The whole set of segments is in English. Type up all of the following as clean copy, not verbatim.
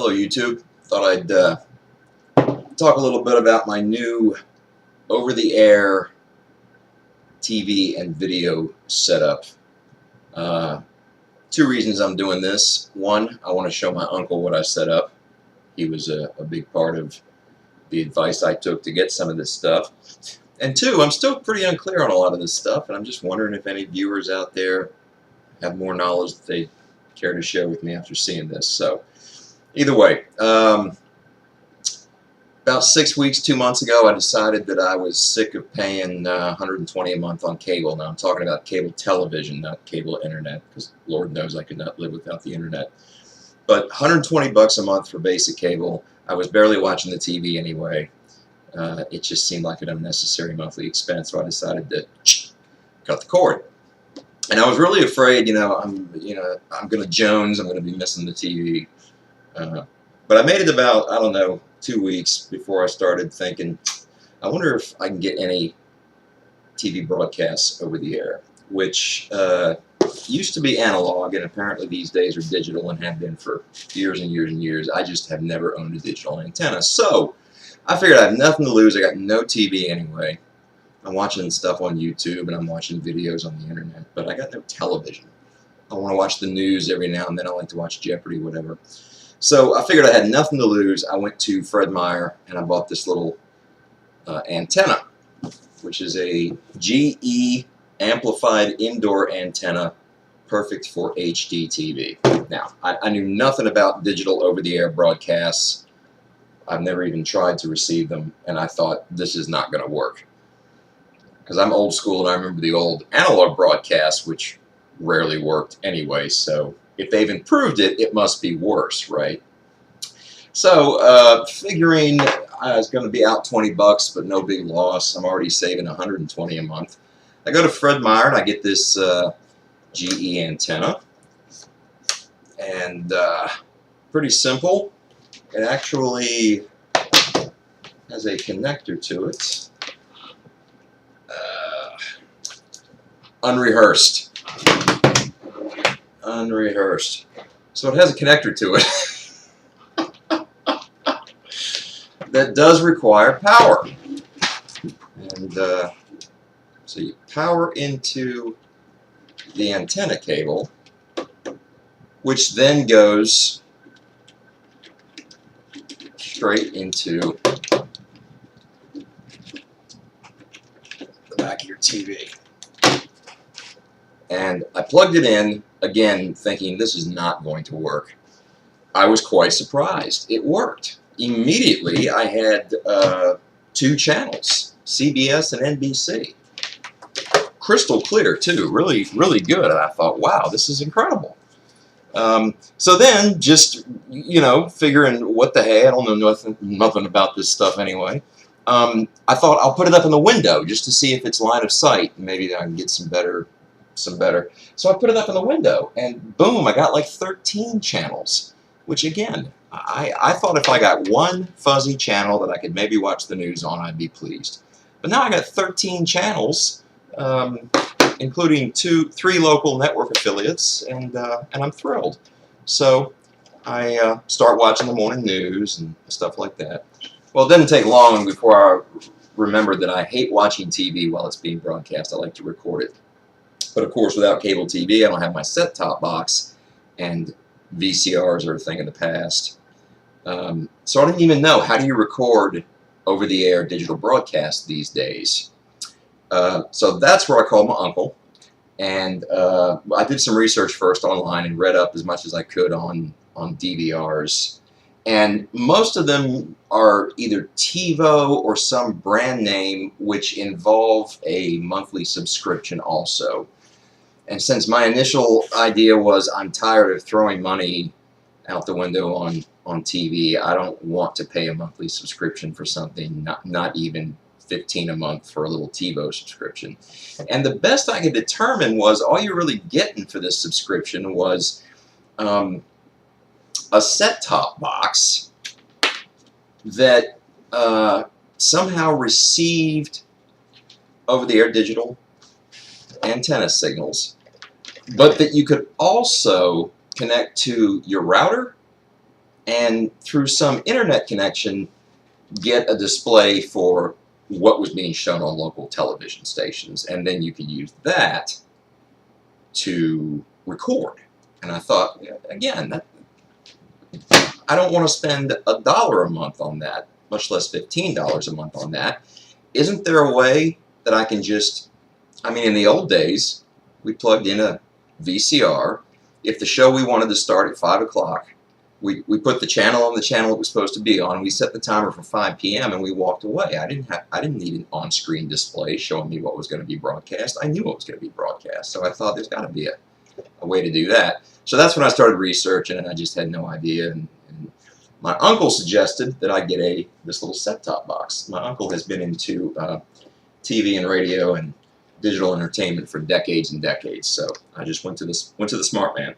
Hello YouTube. Thought I'd talk a little bit about my new over-the-air TV and video setup. Two reasons I'm doing this. One, I want to show my uncle what I set up. He was a big part of the advice I took to get some of this stuff. And two, I'm still pretty unclear on a lot of this stuff, and I'm just wondering if any viewers out there have more knowledge that they care to share with me after seeing this. So either way, about 6 weeks, 2 months ago, I decided that I was sick of paying $120 a month on cable. Now I'm talking about cable television, not cable internet, because Lord knows I could not live without the internet. But $120 a month for basic cable. I was barely watching the TV anyway. It just seemed like an unnecessary monthly expense, so I decided to cut the cord. And I was really afraid, I'm going to Jones. I'm going to be missing the TV. But I made it about, I don't know, 2 weeks before I started thinking, I wonder if I can get any TV broadcasts over the air, which used to be analog, and apparently these days are digital and have been for years and years and years. I just have never owned a digital antenna. So I figured I have nothing to lose. I got no TV anyway. I'm watching stuff on YouTube and I'm watching videos on the internet, but I got no television. I want to watch the news every now and then. I like to watch Jeopardy, whatever. So I figured I had nothing to lose. I went to Fred Meyer and I bought this little antenna, which is a GE amplified indoor antenna, perfect for HD TV. Now, I knew nothing about digital over-the-air broadcasts. I've never even tried to receive them, and I thought, this is not going to work. Because I'm old school, and I remember the old analog broadcasts, which rarely worked anyway, so if they've improved it, it must be worse, right? So, figuring I was going to be out $20, but no big loss. I'm already saving $120 a month. I go to Fred Meyer, and I get this GE antenna. And pretty simple. It actually has a connector to it. Unrehearsed. Unrehearsed. So it has a connector to it that does require power. And so you power into the antenna cable, which then goes straight into the back of your TV. And I plugged it in, again, thinking this is not going to work. I was quite surprised. It worked. Immediately, I had 2 channels, CBS and NBC. Crystal clear, too. Really, really good. And I thought, wow, this is incredible. So then, just, figuring what the hey, I don't know nothing about this stuff anyway. I thought I'll put it up in the window just to see if it's line of sight. Maybe I can get some better. So I put it up in the window, and boom, I got like 13 channels, which again, I thought if I got one fuzzy channel that I could maybe watch the news on, I'd be pleased. But now I got 13 channels, including 3 local network affiliates, and I'm thrilled. So I start watching the morning news and stuff like that. Well, it didn't take long before I remembered that I hate watching TV while it's being broadcast. I like to record it. But of course, without cable TV, I don't have my set-top box, and VCRs are a thing of the past. So I didn't even know, how do you record over-the-air digital broadcast these days? So that's where I called my uncle, and I did some research first online and read up as much as I could on DVRs. And most of them are either TiVo or some brand name which involve a monthly subscription also. And since my initial idea was I'm tired of throwing money out the window on TV, I don't want to pay a monthly subscription for something, not even $15 a month for a little TiVo subscription. And the best I could determine was all you're really getting for this subscription was a set-top box that somehow received over-the-air digital antenna signals, but that you could also connect to your router and through some internet connection get a display for what was being shown on local television stations, and then you could use that to record. And I thought, again, I don't want to spend $1 a month on that, much less $15 a month on that. Isn't there a way that I can just, I mean, in the old days, we plugged in a VCR. If the show we wanted to start at 5 o'clock, we put the channel on the channel it was supposed to be on. We set the timer for 5 p.m. and we walked away. I didn't need an on-screen display showing me what was going to be broadcast. I knew what was going to be broadcast. So I thought there's got to be a way to do that. So that's when I started researching, and I just had no idea. And my uncle suggested that I get this little set-top box. My uncle has been into TV and radio and digital entertainment for decades and decades. So I just went to the smart man.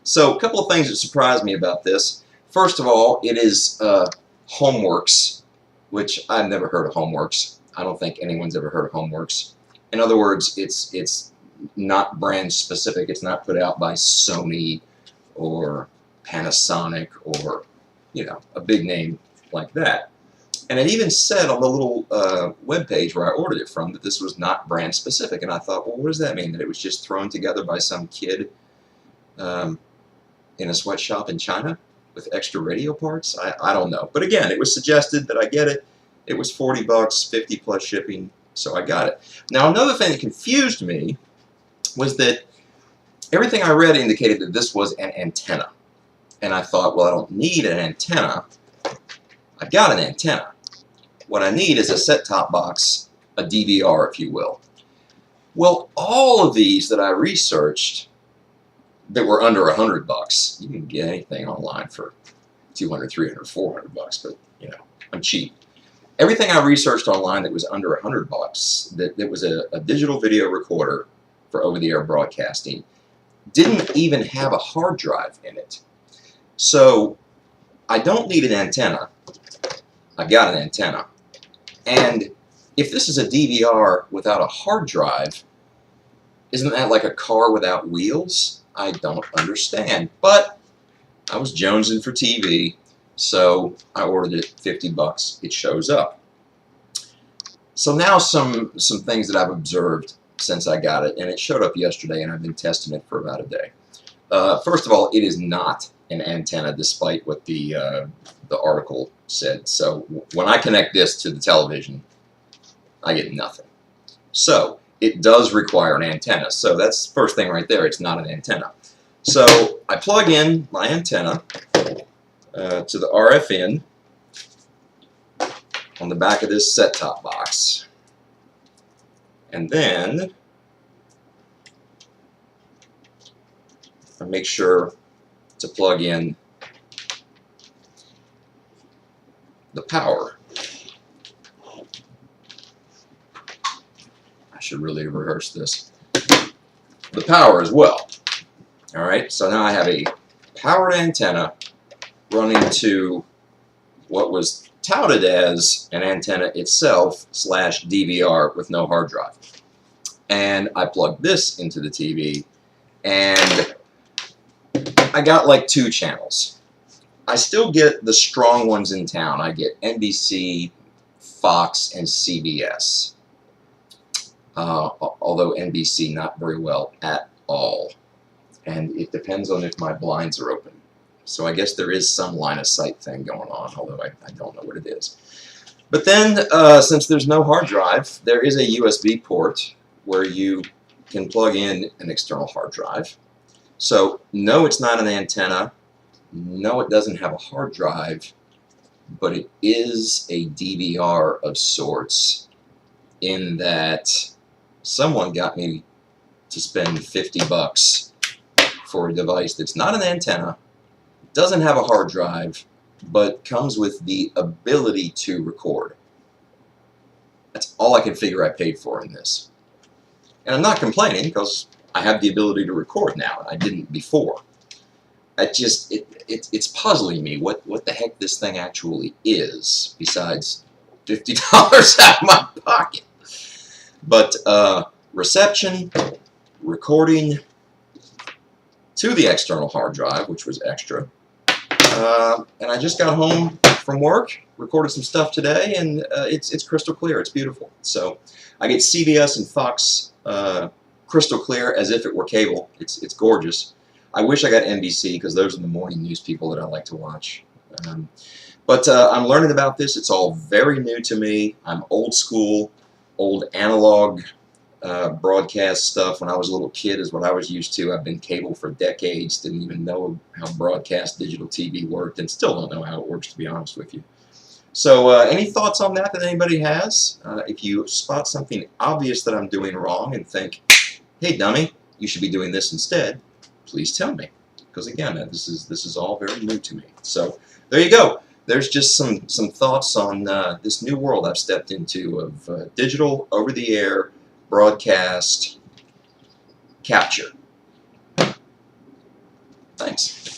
So a couple of things that surprised me about this. First of all, it is HomeWorks, which I've never heard of HomeWorks. I don't think anyone's ever heard of HomeWorks. In other words, it's not brand specific. It's not put out by Sony or Panasonic or, you know, a big name like that. And it even said on the little web page where I ordered it from that this was not brand specific. And I thought, well, what does that mean? That it was just thrown together by some kid in a sweatshop in China with extra radio parts? I don't know. But again, it was suggested that I get it. It was $40, 50 plus shipping, so I got it. Now, another thing that confused me was that everything I read indicated that this was an antenna. And I thought, well, I don't need an antenna. I've got an antenna. What I need is a set-top box, a DVR, if you will. Well, all of these that I researched that were under $100, you can get anything online for $200, $300, $400, but you know, I'm cheap. Everything I researched online that was under $100, that was a digital video recorder for over-the-air broadcasting, didn't even have a hard drive in it. So I don't need an antenna. I've got an antenna. And if this is a DVR without a hard drive, isn't that like a car without wheels? I don't understand. But I was jonesing for TV, so I ordered it, $50. It shows up. So now some things that I've observed since I got it, and it showed up yesterday, and I've been testing it for about a day. First of all, it is not an antenna, despite what the article said. So when I connect this to the television, I get nothing. So it does require an antenna. So that's the first thing right there. It's not an antenna. So I plug in my antenna to the RF in on the back of this set-top box. And then I make sure to plug in the power. I should really rehearse this. The power as well. Alright, so now I have a powered antenna running to what was touted as an antenna itself / DVR with no hard drive. And I plugged this into the TV, and I got like 2 channels. I still get the strong ones in town. I get NBC, Fox, and CBS. Although NBC not very well at all. And it depends on if my blinds are open. So I guess there is some line of sight thing going on, although I don't know what it is. But then, since there's no hard drive, there is a USB port where you can plug in an external hard drive. So, no, it's not an antenna. No, it doesn't have a hard drive. But it is a DVR of sorts, in that someone got me to spend $50 for a device that's not an antenna, doesn't have a hard drive, but comes with the ability to record. That's all I can figure I paid for in this. And I'm not complaining, because I have the ability to record now, and I didn't before. It's puzzling me what the heck this thing actually is, besides $50 out of my pocket. But reception, recording to the external hard drive, which was extra, And I just got home from work, recorded some stuff today, and it's crystal clear. It's beautiful. So I get CBS and Fox crystal clear as if it were cable. It's gorgeous. I wish I got NBC because those are the morning news people that I like to watch. But I'm learning about this. It's all very new to me. I'm old school, old analog broadcast stuff. When I was a little kid is what I was used to. I've been cable for decades. Didn't even know how broadcast digital TV worked, and still don't know how it works, to be honest with you. So any thoughts on that anybody has? If you spot something obvious that I'm doing wrong and think, hey dummy, you should be doing this instead, please tell me. Because again, this is all very new to me. So there you go. There's just some thoughts on this new world I've stepped into of digital, over-the-air, broadcast, capture. Thanks.